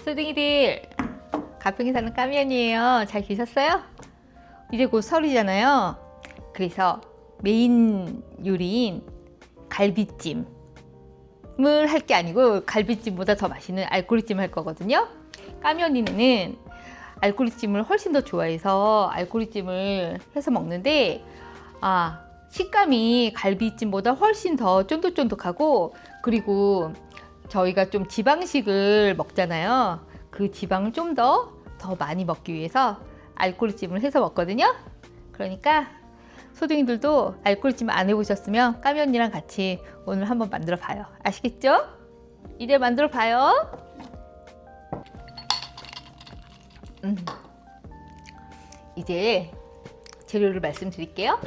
소둥이들, 가평에 사는 까미언이에요. 잘 계셨어요? 이제 곧 설이잖아요. 그래서 메인 요리인 갈비찜을 할 게 아니고 갈비찜보다 더 맛있는 알꼬리찜 할 거거든요. 까미언니는 알꼬리찜을 훨씬 더 좋아해서 알꼬리찜을 해서 먹는데 식감이 갈비찜보다 훨씬 더 쫀득쫀득하고, 그리고 저희가 좀 지방식을 먹잖아요. 그 지방을 좀 더 많이 먹기 위해서 알꼬리찜을 해서 먹거든요. 그러니까 소둥이들도 알꼬리찜 안 해보셨으면 까미 언니랑 같이 오늘 한번 만들어 봐요. 아시겠죠? 이제 만들어 봐요. 이제 재료를 말씀드릴게요.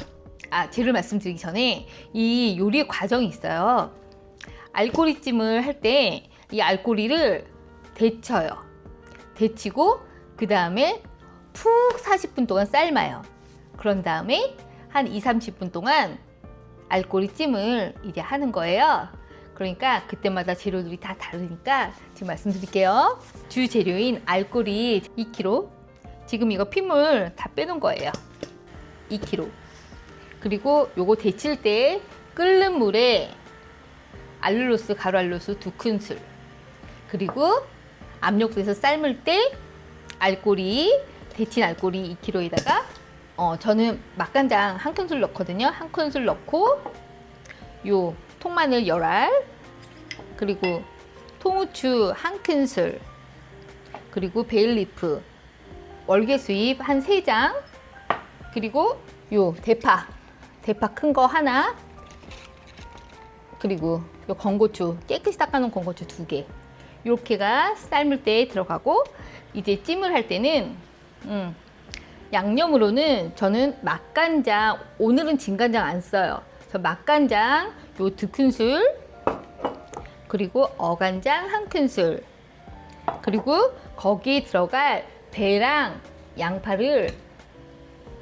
재료 말씀드리기 전에 이 요리의 과정이 있어요. 알꼬리찜을 할 때 이 알꼬리를 데쳐요. 데치고 그 다음에 푹 40분 동안 삶아요. 그런 다음에 한 2-30분 동안 알꼬리찜을 이제 하는 거예요. 그러니까 그때마다 재료들이 다 다르니까 지금 말씀드릴게요. 주 재료인 알꼬리 2kg, 지금 이거 핏물 다 빼놓은 거예요. 2kg. 그리고 요거 데칠 때 끓는 물에 알룰로스, 가루 알룰로스 2큰술, 그리고 압력솥에서 삶을 때 알꼬리, 데친 알꼬리 2kg에다가 저는 맛간장 1큰술 넣거든요. 1큰술 넣고 요 통마늘 10알, 그리고 통후추 1큰술, 그리고 베일리프, 월계수잎 한 3장, 그리고 요 대파 큰 거 하나, 그리고 요 건고추, 깨끗이 닦아놓은 건고추 2개, 요렇게가 삶을 때 들어가고, 이제 찜을 할 때는 양념으로는 저는 맛간장, 오늘은 진간장 안 써요. 저 맛간장 요 2큰술, 그리고 어간장 1큰술, 그리고 거기에 들어갈 배랑 양파를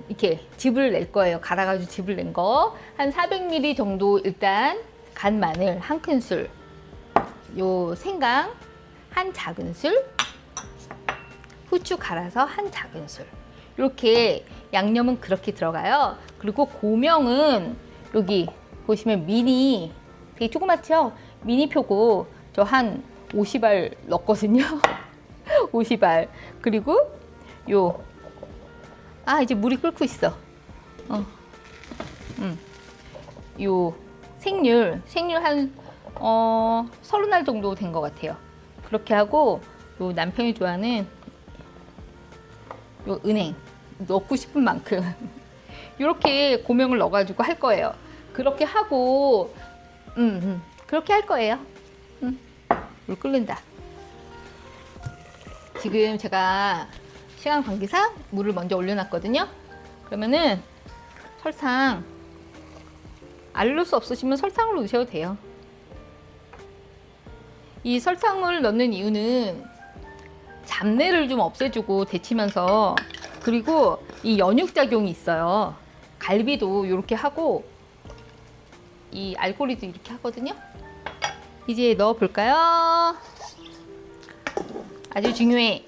이렇게 즙을 낼 거예요. 갈아가지고 즙을 낸 거 한 400ml 정도. 일단 간 마늘 1큰술, 요 생강 한 작은술, 후추 갈아서 한 작은술, 이렇게 양념은 그렇게 들어가요. 그리고 고명은 여기 보시면 미니, 되게 조그맣죠? 미니 표고 저 한 50알 넣었거든요. 50알. 그리고 요 이제 물이 끓고 있어. 요 생률 한 30알 정도 된 것 같아요. 그렇게 하고 요 남편이 좋아하는 요 은행 넣고 싶은 만큼 이렇게 고명을 넣어가지고 할 거예요. 그렇게 하고 그렇게 할 거예요. 물 끓는다. 지금 제가 시간 관계상 물을 먼저 올려놨거든요. 그러면은 설탕, 알룰로스 없으시면 설탕을 넣으셔도 돼요. 이 설탕을 넣는 이유는 잡내를 좀 없애주고 데치면서, 그리고 이 연육작용이 있어요. 갈비도 이렇게 하고 이 알꼬리도 이렇게 하거든요. 이제 넣어볼까요? 아주 중요해.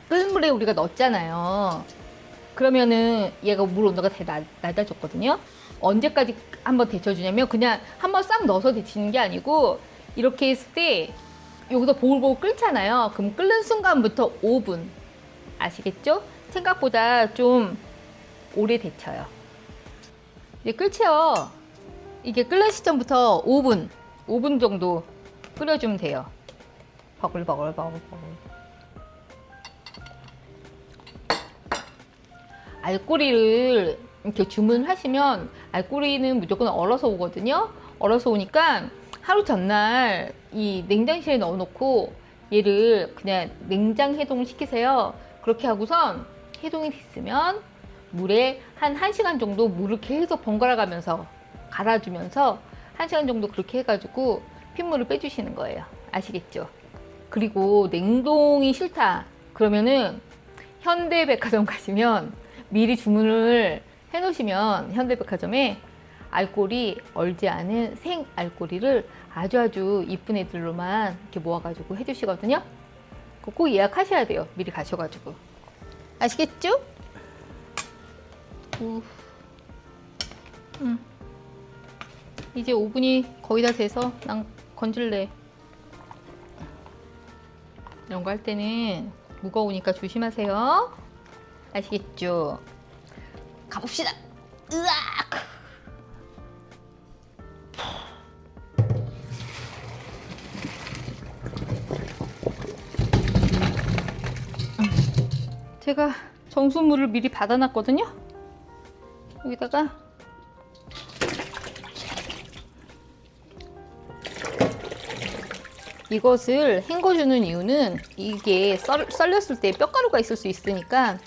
끓는 물에 우리가 넣었잖아요. 그러면은 얘가 물 온도가 되게 낮아졌거든요. 언제까지 한번 데쳐주냐면, 그냥 한번 싹 넣어서 데치는 게 아니고, 이렇게 했을 때 여기서 보글보글 끓잖아요. 그럼 끓는 순간부터 5분. 아시겠죠? 생각보다 좀 오래 데쳐요. 이제 끓죠? 이게 끓는 시점부터 5분 정도 끓여주면 돼요. 버글버글. 알꼬리를 이렇게 주문하시면 알꼬리는 무조건 얼어서 오거든요. 얼어서 오니까 하루 전날 이 냉장실에 넣어놓고 얘를 그냥 냉장 해동을 시키세요. 그렇게 하고선 해동이 됐으면 물에 한 1시간 정도 물을 계속 번갈아 가면서 갈아주면서 1시간 정도 그렇게 해가지고 핏물을 빼주시는 거예요. 아시겠죠? 그리고 냉동이 싫다 그러면은 현대백화점 가시면 미리 주문을 해놓으시면 현대백화점에 알꼬리 얼지 않은 생 알꼬리를 아주 이쁜 애들로만 이렇게 모아가지고 해주시거든요. 꼭 예약하셔야 돼요. 미리 가셔가지고. 아시겠죠? 이제 5분이 거의 다 돼서 난 건질래. 이런 거 할 때는 무거우니까 조심하세요. 아시겠죠? 가봅시다. 으악! 제가 정수물을 미리 받아놨거든요. 여기다가 이것을 헹궈주는 이유는 이게 썰렸을 때 뼈가루가 있을 수 있으니까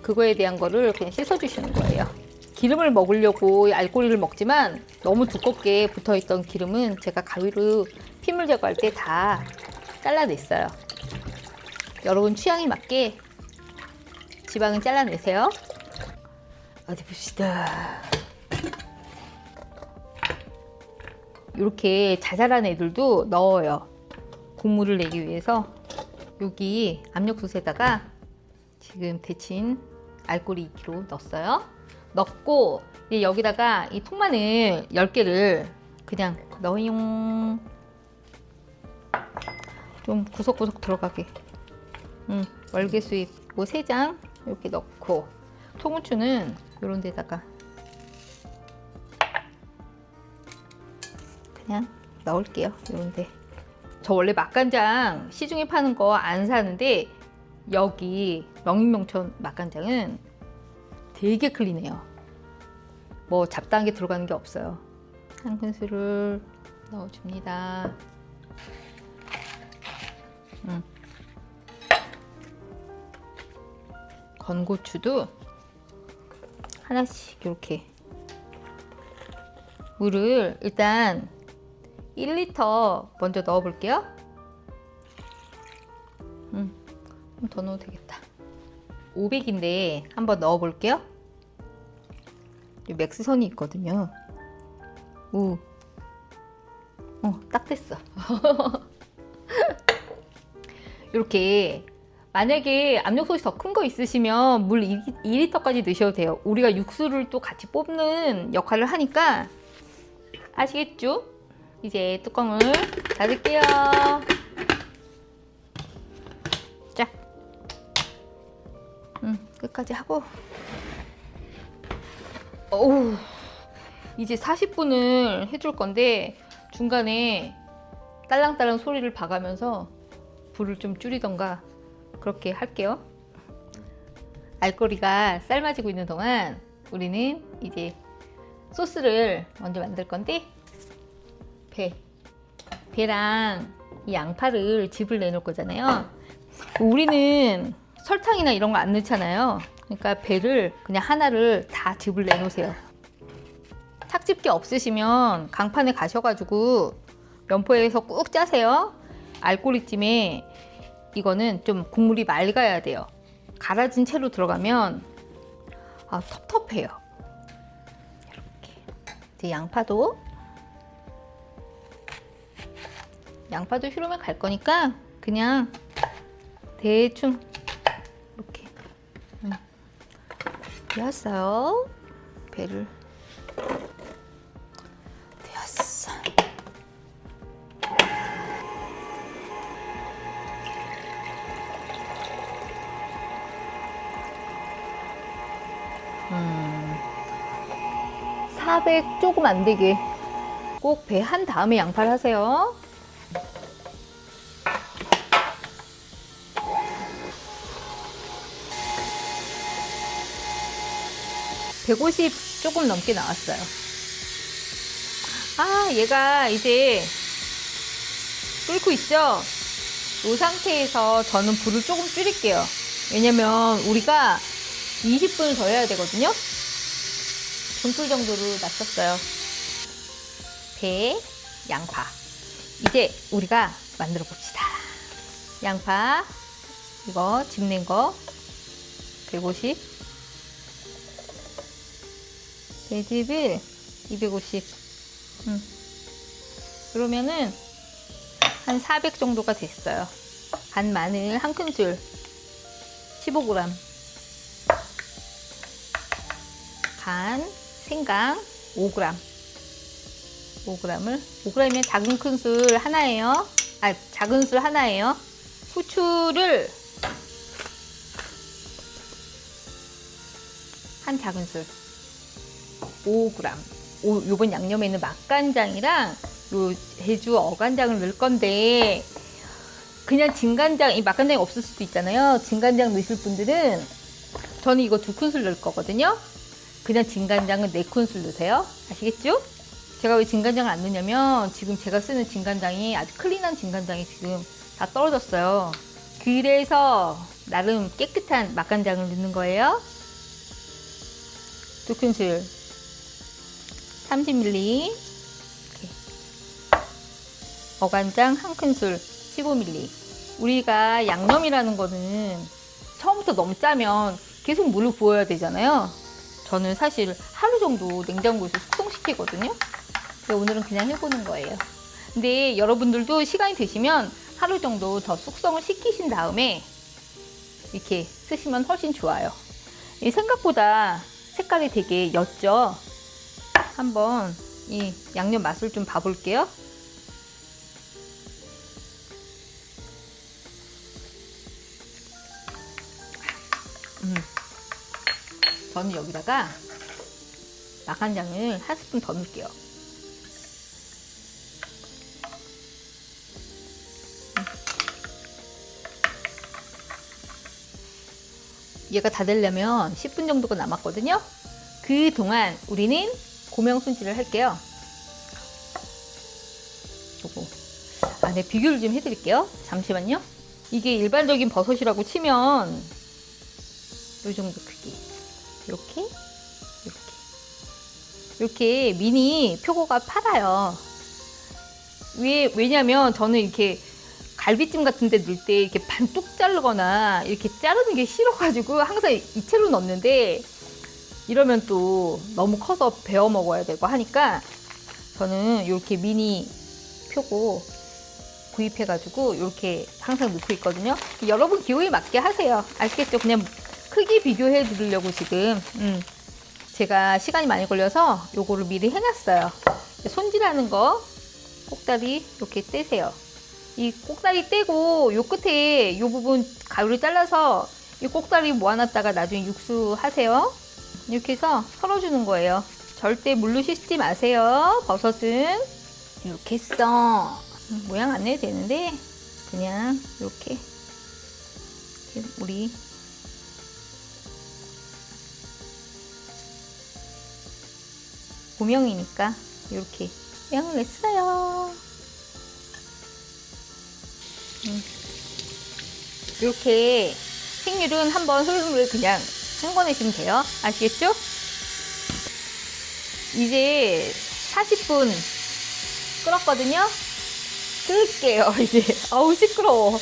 그거에 대한 거를 그냥 씻어주시는 거예요. 기름을 먹으려고 알꼬리를 먹지만 너무 두껍게 붙어있던 기름은 제가 가위로 핏물 제거할 때 다 잘라냈어요. 여러분 취향에 맞게 지방은 잘라내세요. 어디 봅시다. 이렇게 자잘한 애들도 넣어요. 국물을 내기 위해서. 여기 압력솥에다가 지금 데친 알꼬리 2kg 넣었어요. 넣고 이제 여기다가 이 통마늘 10개를 그냥 넣어용. 좀 구석구석 들어가게. 월계수잎 3장 이렇게 넣고, 통후추는 이런 데다가 그냥 넣을게요. 이런 데. 저 원래 맛간장 시중에 파는 거 안 사는데 여기 명인명천 맛간장은 되게 클린해요. 뭐 잡다한 게 들어가는 게 없어요. 한 큰술을 넣어줍니다. 건고추도 하나씩 이렇게. 물을 일단 1리터 먼저 넣어 볼게요. 좀 더 넣어도 되겠다. 500인데 한번 넣어 볼게요. 맥스선이 있거든요. 딱 됐어. 이렇게 만약에 압력솥이 더 큰 거 있으시면 물 2리터까지 넣으셔도 돼요. 우리가 육수를 또 같이 뽑는 역할을 하니까. 아시겠죠? 이제 뚜껑을 닫을게요. 자, 끝까지 하고. 어우, 이제 40분을 해줄 건데 중간에 딸랑딸랑 소리를 봐가면서 불을 좀 줄이던가 그렇게 할게요. 알꼬리가 삶아지고 있는 동안 우리는 이제 소스를 먼저 만들 건데, 배랑 이 양파를 즙을 내놓을 거잖아요. 우리는 설탕이나 이런 거 안 넣잖아요. 그러니까 배를 그냥 하나를 다 즙을 내놓으세요. 탁집게 없으시면 강판에 가셔가지고 면포에서 꾹 짜세요. 알꼬리찜에 이거는 좀 국물이 맑아야 돼요. 갈아진 채로 들어가면 텁텁해요. 이렇게. 이제 양파도 휴로면 갈 거니까 그냥 대충 이렇게 되었어요. 배를 되었어. 음, 400 조금 안 되게 꼭 배 한 다음에 양파를 하세요. 150 조금 넘게 나왔어요. 얘가 이제 끓고 있죠? 이 상태에서 저는 불을 조금 줄일게요. 왜냐면 우리가 20분을 더 해야 되거든요. 중불 정도로 놨었어요. 배, 양파. 이제 우리가 만들어 봅시다. 양파, 이거 짚낸 거 150. 배즙을 250. 그러면은 한 400 정도가 됐어요. 간 마늘 1큰술 15g, 간 생강 5g, 5g이면 작은 큰술 하나예요. 작은 술 하나예요. 후추를 한 작은 술 5g. 요번 양념에는 맛간장이랑 요 제주 어간장을 넣을 건데, 그냥 진간장, 이 맛간장이 없을 수도 있잖아요. 진간장 넣으실 분들은, 저는 이거 2큰술 넣을 거거든요. 그냥 진간장은 4큰술 넣으세요. 아시겠죠? 제가 왜 진간장을 안 넣냐면, 지금 제가 쓰는 진간장이 아주 클린한 진간장이 지금 다 떨어졌어요. 그래서 나름 깨끗한 맛간장을 넣는 거예요. 2큰술 30ml, 어간장 1큰술 15ml. 우리가 양념이라는 거는 처음부터 너무 짜면 계속 물을 부어야 되잖아요. 저는 사실 하루 정도 냉장고에서 숙성시키거든요. 근데 오늘은 그냥 해보는 거예요. 근데 여러분들도 시간이 되시면 하루 정도 더 숙성을 시키신 다음에 이렇게 쓰시면 훨씬 좋아요. 생각보다 색깔이 되게 옅죠? 한번 이 양념 맛을 좀 봐볼게요. 저는 여기다가 맛간장을 한 스푼 더 넣을게요. 얘가 다 되려면 10분 정도가 남았거든요. 그동안 우리는 고명 손질을 할게요. 요거. 네, 비교를 좀 해드릴게요. 잠시만요. 이게 일반적인 버섯이라고 치면 요 정도 크기. 이렇게 미니 표고가 팔아요. 왜냐면 저는 이렇게 갈비찜 같은 데 넣을 때 이렇게 반뚝 자르거나 이렇게 자르는 게 싫어가지고 항상 이채로 넣는데, 이러면 또 너무 커서 베어 먹어야 되고 하니까 저는 이렇게 미니 표고 구입해가지고 이렇게 항상 넣고 있거든요. 여러분 기호에 맞게 하세요. 아시겠죠? 그냥 크기 비교해 드리려고 지금 제가 시간이 많이 걸려서 요거를 미리 해놨어요. 손질하는 거 꼭다리 이렇게 떼세요. 이 꼭다리 떼고 요 끝에 요 부분 가위로 잘라서 이 꼭다리 모아놨다가 나중에 육수 하세요. 이렇게 해서 썰어주는 거예요. 절대 물로 씻지 마세요. 버섯은 이렇게 써. 모양 안 내도 되는데 그냥 이렇게 우리 고명이니까 이렇게 모양을 냈어요. 이렇게 생률은 한번 흐름을 그냥 헹궈내시면 돼요. 아시겠죠? 이제 40분 끓었거든요. 끓을게요. 이제 어우 시끄러워.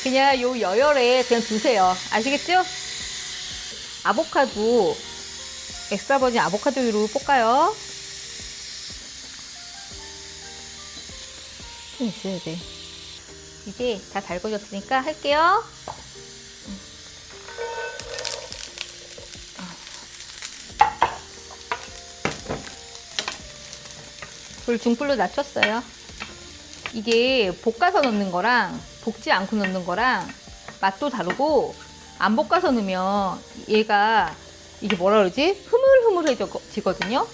그냥 요 여열에 그냥 두세요. 아시겠죠? 아보카도 엑스트라 버진 아보카도로 볶아요. 좀 있어야 돼. 이제 다 달궈졌으니까 할게요. 불 중불로 낮췄어요. 이게 볶아서 넣는 거랑 볶지 않고 넣는 거랑 맛도 다르고, 안 볶아서 넣으면 얘가 이게 뭐라 그러지? 흐물흐물해지거든요.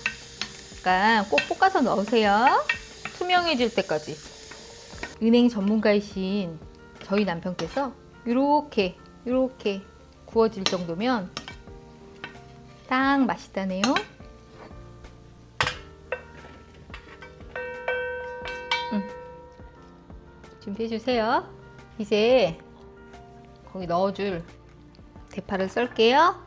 그러니까 꼭 볶아서 넣으세요. 투명해질 때까지. 은행 전문가이신 저희 남편께서 이렇게 구워질 정도면 딱 맛있다네요. 준비해 주세요. 이제 거기 넣어줄 대파를 썰게요.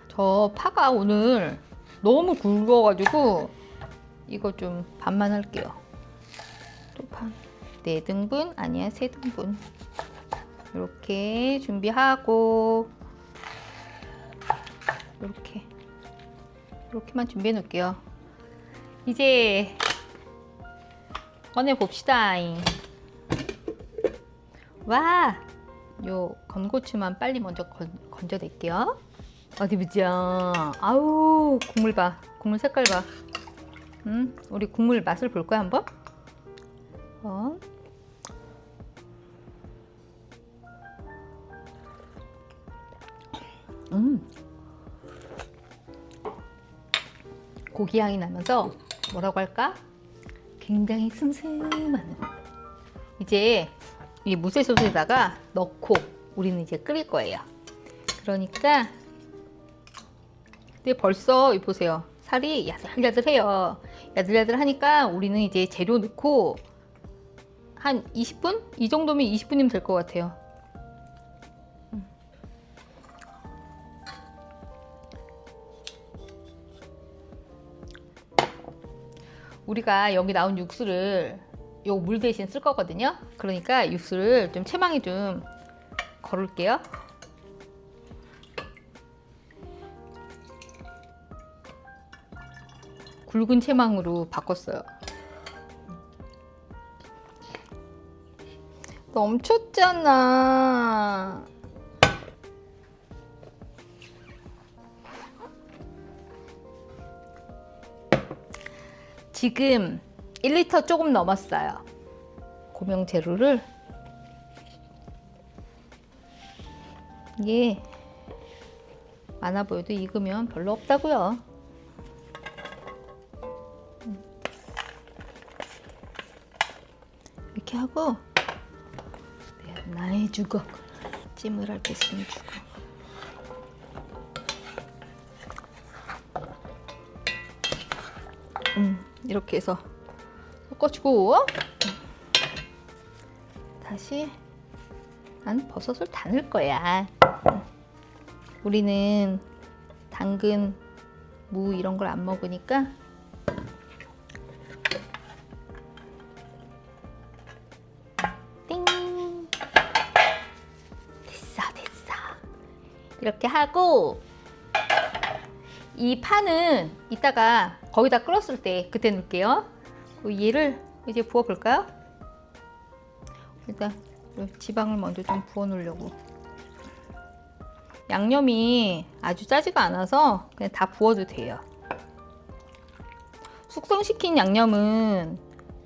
저 파가 오늘 너무 굵어가지고 이거 좀 반만 할게요. 또 반 4등분 아니야 3등분 이렇게 준비하고, 이렇게 이렇게만 준비해 놓을게요. 이제 꺼내 봅시다. 와, 요 건고추만 빨리 먼저 건져낼게요. 어디 보자. 아우, 국물 봐. 국물 색깔 봐. 우리 국물 맛을 볼 거야 한번. 고기 향이 나면서 뭐라고 할까? 굉장히 슴슴한. 이제 이 무쇠솥에다가 넣고 우리는 이제 끓일 거예요. 그러니까 근데 벌써 이 보세요. 살이 야들야들해요. 야들야들하니까 우리는 이제 재료 넣고 한 20분? 이 정도면 20분이면 될 것 같아요. 우리가 여기 나온 육수를 요 물 대신 쓸 거거든요. 그러니까 육수를 좀 체망에 좀 걸을게요. 굵은 체망으로 바꿨어요. 넘쳤잖아. 지금 1리터 조금 넘었어요. 고명 재료를 이게 많아 보여도 익으면 별로 없다고요. 이렇게 하고 나의 주걱 찜을 할 때 쓰는 주걱. 이렇게 해서 섞어주고 다시 난 버섯을 다 넣을 거야. 우리는 당근, 무 이런 걸 안 먹으니까 띵 됐어. 이렇게 하고 이 파는 이따가 거기다 끓었을 때 그때 넣을게요. 얘를 이제 부어 볼까요? 일단 지방을 먼저 좀 부어 놓으려고. 양념이 아주 짜지가 않아서 그냥 다 부어도 돼요. 숙성시킨 양념은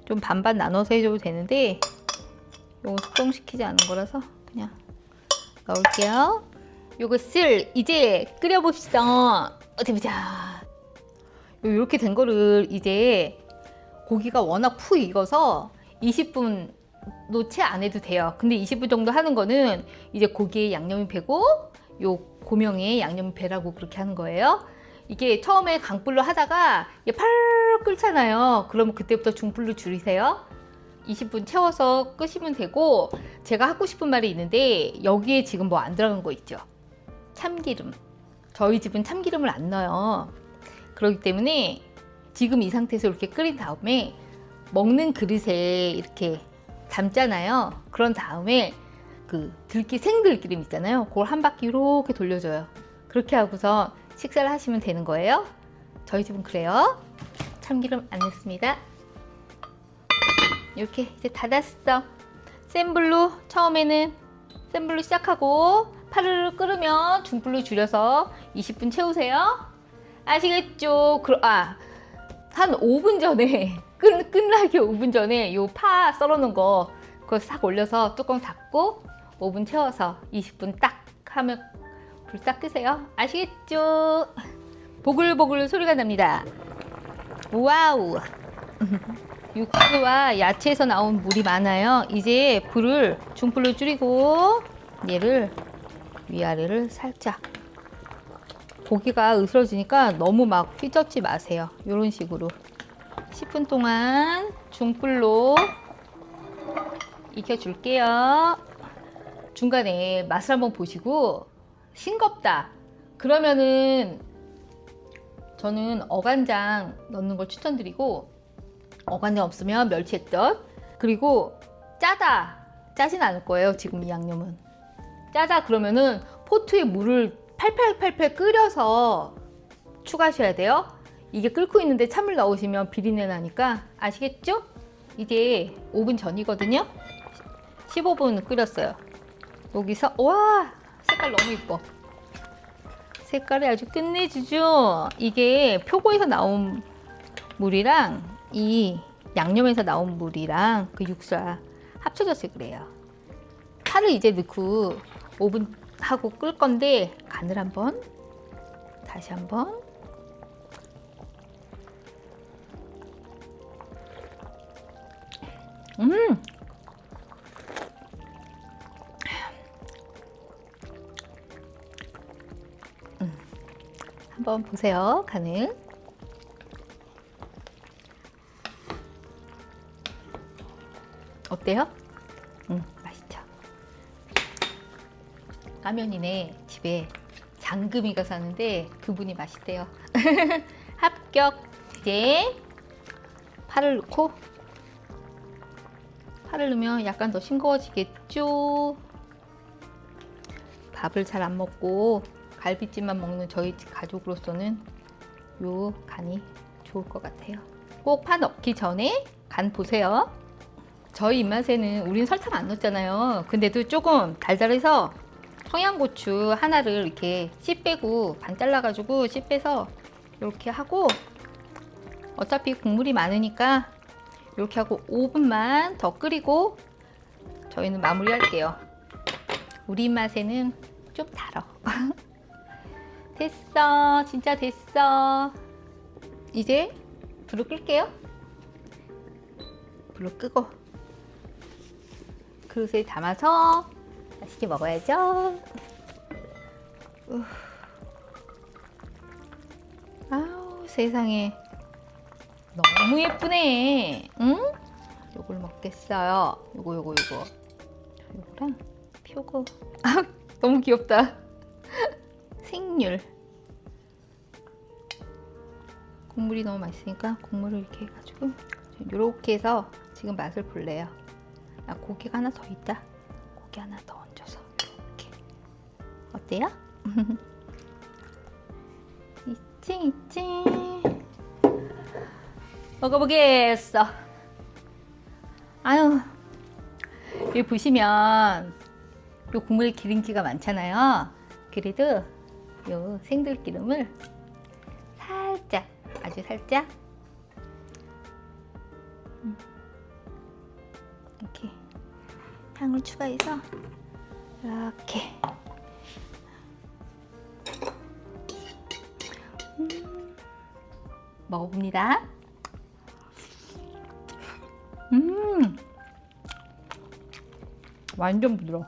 좀 반반 나눠서 해줘도 되는데 요거 숙성시키지 않은 거라서 그냥 넣을게요. 요것을 이제 끓여봅시다. 어디 보자. 이렇게 된 거를 이제 고기가 워낙 푹 익어서 20분 채 안 해도 돼요. 근데 20분 정도 하는 거는 이제 고기에 양념이 배고 요 고명에 양념이 배라고 그렇게 하는 거예요. 이게 처음에 강불로 하다가 팔 끓잖아요. 그러면 그때부터 중불로 줄이세요. 20분 채워서 끄시면 되고, 제가 하고 싶은 말이 있는데 여기에 지금 뭐 안 들어간 거 있죠? 참기름. 저희 집은 참기름을 안 넣어요. 그렇기 때문에 지금 이 상태에서 이렇게 끓인 다음에 먹는 그릇에 이렇게 담잖아요. 그런 다음에 그 생들기름 있잖아요. 그걸 한 바퀴 이렇게 돌려줘요. 그렇게 하고서 식사를 하시면 되는 거예요. 저희 집은 그래요. 참기름 안 넣습니다. 이렇게 이제 닫았어. 센 불로 처음에는 센 불로 시작하고 파르르 끓으면 중불로 줄여서 20분 채우세요. 아시겠죠? 한 5분 전에 끝나기 5분 전에 요 파 썰어놓은 거 그거 싹 올려서 뚜껑 닫고 5분 채워서 20분 딱 하면 불 딱 끄세요. 아시겠죠? 보글보글 소리가 납니다. 와우. 육수와 야채에서 나온 물이 많아요. 이제 불을 중불로 줄이고 얘를 위아래를 살짝, 고기가 으스러지니까 너무 막 휘젓지 마세요. 이런 식으로 10분 동안 중불로 익혀줄게요. 중간에 맛을 한번 보시고 싱겁다 그러면은 저는 어간장 넣는 걸 추천드리고, 어간장 없으면 멸치액젓, 그리고 짜진 않을 거예요. 지금 이 양념은 짜다 그러면은 포트에 물을 팔팔 끓여서 추가하셔야 돼요. 이게 끓고 있는데 찬물 넣으시면 비린내 나니까 아시겠죠? 이제 5분 전이거든요. 15분 끓였어요. 여기서 와 색깔 너무 이뻐. 색깔이 아주 끝내주죠. 이게 표고에서 나온 물이랑 이 양념에서 나온 물이랑 그 육수가 합쳐져서 그래요. 파를 이제 넣고 5분 하고 끌 건데 간을 한번 다시 한번 한번 보세요. 간을 어때요? 맛있죠? 라면이네 집에 장금이가 사는데 그분이 맛있대요. 합격. 이제 파를 넣고 파를 넣으면 약간 더 싱거워지겠죠. 밥을 잘 안 먹고 갈비찜만 먹는 저희 가족으로서는 요 간이 좋을 것 같아요. 꼭 파 넣기 전에 간 보세요. 저희 입맛에는 우린 설탕 안 넣잖아요. 근데도 조금 달달해서 청양고추 하나를 이렇게 씨 빼고 반 잘라가지고 씨 빼서 이렇게 하고 어차피 국물이 많으니까 이렇게 하고 5분만 더 끓이고 저희는 마무리 할게요. 우리 입맛에는 좀 달어. 됐어. 진짜 됐어. 이제 불을 끌게요. 불을 끄고 그릇에 담아서 맛있게 먹어야죠. 아우 세상에 너무 예쁘네. 응? 요걸 먹겠어요. 요거 요거랑 표고. 아 너무 귀엽다. 생률. 국물이 너무 맛있으니까 국물을 이렇게 해가지고 이렇게 해서 지금 맛을 볼래요. 아, 고기가 하나 더 있다. 고기 하나 더 얹어서 이렇게. 어때요? 이찡 먹어보겠어. 아유 여기 보시면 요 국물에 기름기가 많잖아요. 그래도 요 생들기름을 살짝 아주 살짝 이렇게 향을 추가해서 이렇게 먹어봅니다. 완전 부드러워.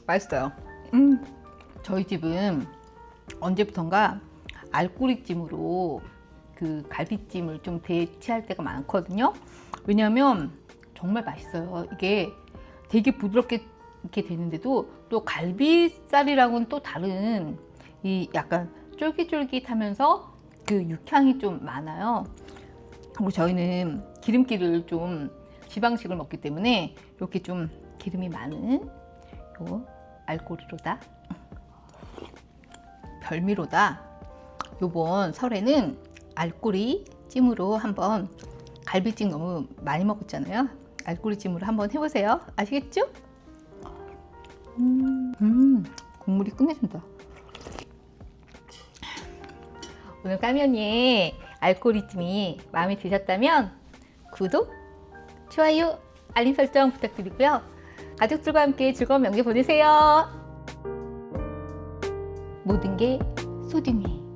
맛있어요. 저희 집은 언제부턴가 알꼬리찜으로 그 갈비찜을 좀 대체할 때가 많거든요. 왜냐면 정말 맛있어요. 이게 되게 부드럽게 이렇게 되는데도 또 갈비살이랑은 또 다른 이 약간 쫄깃쫄깃하면서 그 육향이 좀 많아요. 그리고 저희는 기름기를 좀 지방식을 먹기 때문에 이렇게 좀 기름이 많은 요 알꼬리로다 별미로다 요번 설에는 알꼬리 찜으로 한번 갈비찜 너무 많이 먹었잖아요. 알꼬리 찜으로 한번 해보세요. 아시겠죠? 국물이 끝내준다. 오늘 까면이의 알꼬리찜이 마음에 드셨다면 구독, 좋아요, 알림 설정 부탁드리고요. 가족들과 함께 즐거운 명절 보내세요. 모든 게 소중해.